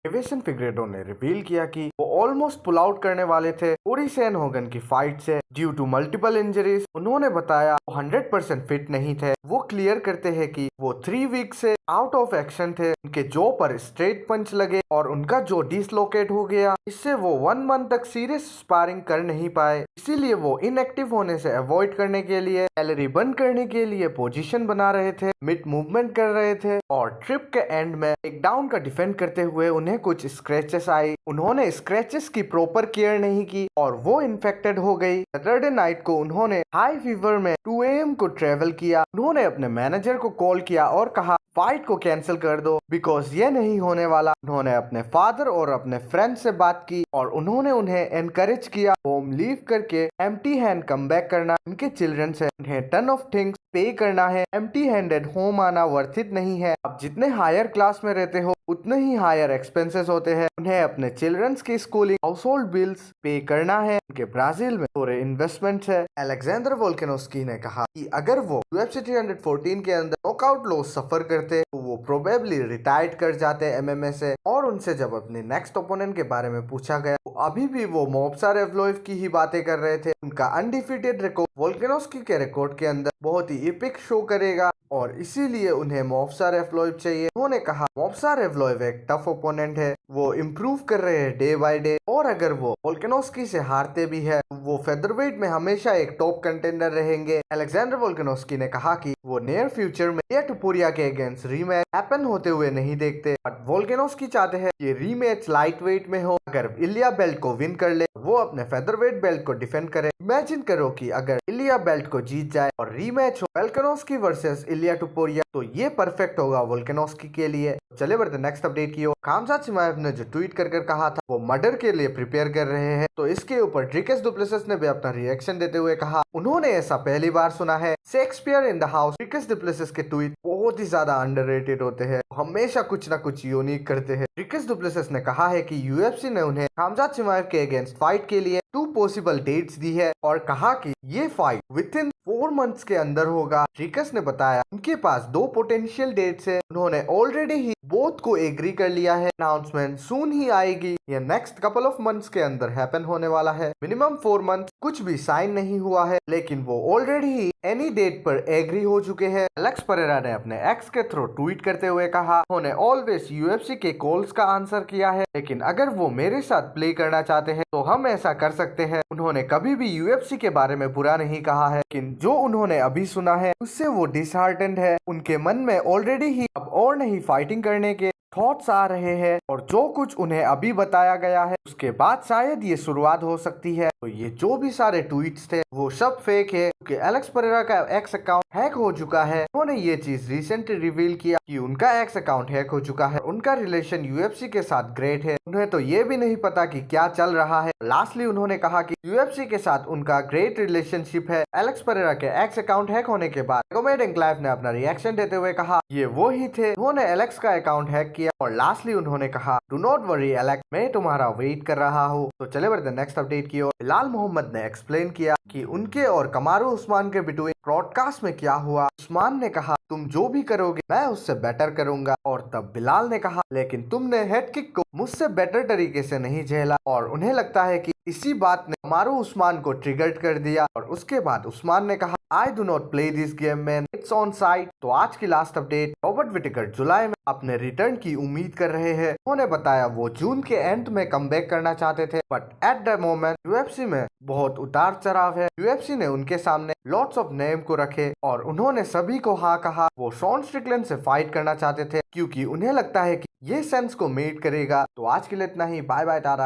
Deviation Figueiredo ने reveal किया कि वो ऑलमोस्ट पुल आउट करने वाले थे कोरी सेन होगन की फाइट से ड्यू टू मल्टीपल इंजरीज। उन्होंने बताया वो 100% फिट नहीं थे। वो क्लियर करते हैं कि वो 3 वीक से आउट ऑफ एक्शन थे। उनके जॉ पर स्ट्रेट पंच लगे और उनका जॉ डिसलोकेट हो गया। इससे वो 1 मंथ तक सीरियस स्पारिंग कर नहीं पाए। इसीलिए वो इनएक्टिव होने से अवॉइड करने के लिए कैलोरी बर्न करने के लिए पोजीशन बना रहे थे, मिड मूवमेंट कर रहे थे और ट्रिप के एंड में एक डाउन का डिफेंड करते हुए उन्हें कुछ स्क्रैचेस आई। उन्होंने स्क्रैचेस की प्रॉपर केयर नहीं की और वो इन्फेक्टेड हो गई। सैटरडे नाइट को उन्होंने हाई फीवर में 2 AM को ट्रेवल किया। उन्होंने अपने मैनेजर को कॉल किया और कहा फाइट को कैंसिल कर दो बिकॉज ये नहीं होने वाला। उन्होंने अपने फादर और अपने फ्रेंड से बात की और उन्होंने उन्हें एनकरेज किया होम लीव करके एम्प्टी हैंड कम बैक करना। उनके चिल्ड्रन से उन्हें टन ऑफ थिंग्स पे करना है। एम्प्टी हैंडेड होम आना वर्थ इट नहीं है। आप जितने हायर क्लास में रहते हो उतने ही हायर एक्सपेंसेस होते हैं। उन्हें अपने चिल्ड्रंस की स्कूलिंग, हाउस होल्ड बिल्स पे करना है। उनके ब्राजील में थोड़े इन्वेस्टमेंट है। अलेक्जेंडर वोल्कानोव्स्की ने कहा कि अगर वो UFC 314 के अंदर नॉकआउट लॉस सफर करते तो वो प्रोबेबली रिटायर्ड कर जाते MMA से। और उनसे जब अपने नेक्स्ट ओपोनेंट के बारे में पूछा गया तो अभी भी वो मोब्सार एवलोइव की ही बातें कर रहे थे। उनका अनडिफीटेड रिकॉर्ड वोल्कानोव्स्की के रिकॉर्ड के अंदर बहुत ही एपिक शो करेगा और इसीलिए उन्हें मोब्सार एवलोइव चाहिए। उन्होंने कहा मोब्सार एवलोइव एक टफ ओपोनेंट है, वो इम्प्रूव कर रहे हैं डे बाय डे और अगर वो वोल्कानोव्स्की से हारते भी है तो वो फेदरवेट में हमेशा एक टॉप कंटेंडर रहेंगे। अलेक्जेंडर वोल्कानोव्स्की ने कहा कि वो नियर फ्यूचर में इलिया टुपुरिया के अगेंस्ट रीमैच हैपन होते हुए नहीं देखते, बट वोल्कानोव्स्की चाहते हैं ये रीमैच लाइट वेट में हो। अगर इलिया बेल्ट को विन कर ले वो अपने फेदरवेट बेल्ट को डिफेंड करे। इमेजिन करो कि अगर इलिया बेल्ट को जीत जाए और रीमैच हो वोल्कानोव्स्की वर्सेस इलिया टुपुरिया तो ये परफेक्ट होगा वोल्कानोव्स्की के लिए। चले बढ़ते नेक्स्ट अपडेट की ओर। खामजात चिमाएव ने जो ट्वीट कर कहा था वो मर्डर के लिए प्रिपेयर कर रहे हैं तो इसके ऊपर ड्रिकेस डुप्लेसिस ने भी अपना रिएक्शन देते हुए कहा उन्होंने ऐसा पहली बार सुना है। Shakespeare in the house. ड्रिकेस डुप्लेसिस के ट्वीट बहुत ही ज्यादा अंडररेटेड होते हैं, हमेशा कुछ ना कुछ यूनिक करते हैं। ड्रिकेस डुप्लेसिस ने कहा है कि UFC ने उन्हें खामजात चिमाएव के अगेंस्ट फाइट के लिए 2 पॉसिबल डेट्स दी है और कहा कि ये फाइट विद इन 4 मंथ्स के अंदर होगा। ड्रिकेस ने बताया उनके पास 2 पोटेंशियल डेट्स है। उन्होंने ऑलरेडी ही बोथ को एग्री कर लिया है। अनाउंसमेंट सून ही आएगी। ये नेक्स्ट कपल ऑफ मंथ्स के अंदर हैपन होने वाला है। मिनिमम 4 मंथ कुछ भी साइन नहीं हुआ है लेकिन वो ऑलरेडी ही एनी डेट पर एग्री हो चुके हैं। एलेक्स परेरा ने अपने एक्स के थ्रू ट्वीट करते हुए कहा उन्होंने ऑलवेज UFC के कॉल्स का आंसर किया है लेकिन अगर वो मेरे साथ प्ले करना चाहते हैं तो हम ऐसा कर सकते हैं। उन्होंने कभी भी UFC के बारे में बुरा नहीं कहा है लेकिन जो उन्होंने अभी सुना है उससे वो डिसहार्टेंड है। उनके मन में ऑलरेडी ही अब और नहीं फाइटिंग करने के थॉट्स आ रहे हैं और जो कुछ उन्हें अभी बताया गया है उसके बाद शायद ये शुरुआत हो सकती है। तो ये जो भी सारे ट्वीट्स थे वो सब फेक है क्योंकि एलेक्स परेरा का एक्स अकाउंट हैक हो चुका है। उन्होंने ये चीज रिसेंटली रिवील किया कि उनका एक्स अकाउंट हैक हो चुका है। उनका रिलेशन UFC के साथ ग्रेट है, उन्हें तो ये भी नहीं पता कि क्या चल रहा है। लास्टली उन्होंने कहा कि UFC के साथ उनका ग्रेट रिलेशनशिप है। एलेक्स परेरा के एक्स अकाउंट हैक होने के बाद गोमेड एंक्लाइव ने अपना रिएक्शन देते हुए कहा ये वो ही थे। उन्होंने एलेक्स का अकाउंट हैक किया और लास्टली उन्होंने कहा डू नॉट वरी एलेक्स, मैं तुम्हारा वेट कर रहा हूँ। तो चले बढ़ते नेक्स्ट अपडेट की ओर। बिलाल मोहम्मद ने एक्सप्लेन किया कि उनके और कमारू उस्मान के बिटवीन ब्रॉडकास्ट में क्या हुआ। उस्मान ने कहा तुम जो भी करोगे मैं उससे बेटर करूंगा और तब बिलाल ने कहा लेकिन तुमने हेड किक को मुझसे बेटर तरीके से नहीं झेला और उन्हें लगता है कि इसी बात ने कमारू उस्मान को ट्रिगर्ड कर दिया। और उसके बाद उस्मान ने कहा I do not play this game man, it's on site. तो आज की लास्ट अपडेट, रॉबर्ट विटेकर जुलाई में अपने रिटर्न की उम्मीद कर रहे हैं। उन्होंने बताया वो जून के एंड में कमबैक करना चाहते थे but at the moment UFC में बहुत उतार चढ़ाव है। UFC ने उनके सामने लॉट्स ऑफ नेम को रखे और उन्होंने सभी को हाँ कहा। वो शॉन स्ट्रिकलैंड से फाइट करना चाहते थे क्योंकि उन्हें लगता है कि ये सेंस को मेट करेगा। तो आज के लिए इतना ही, बाय बाय टाटा।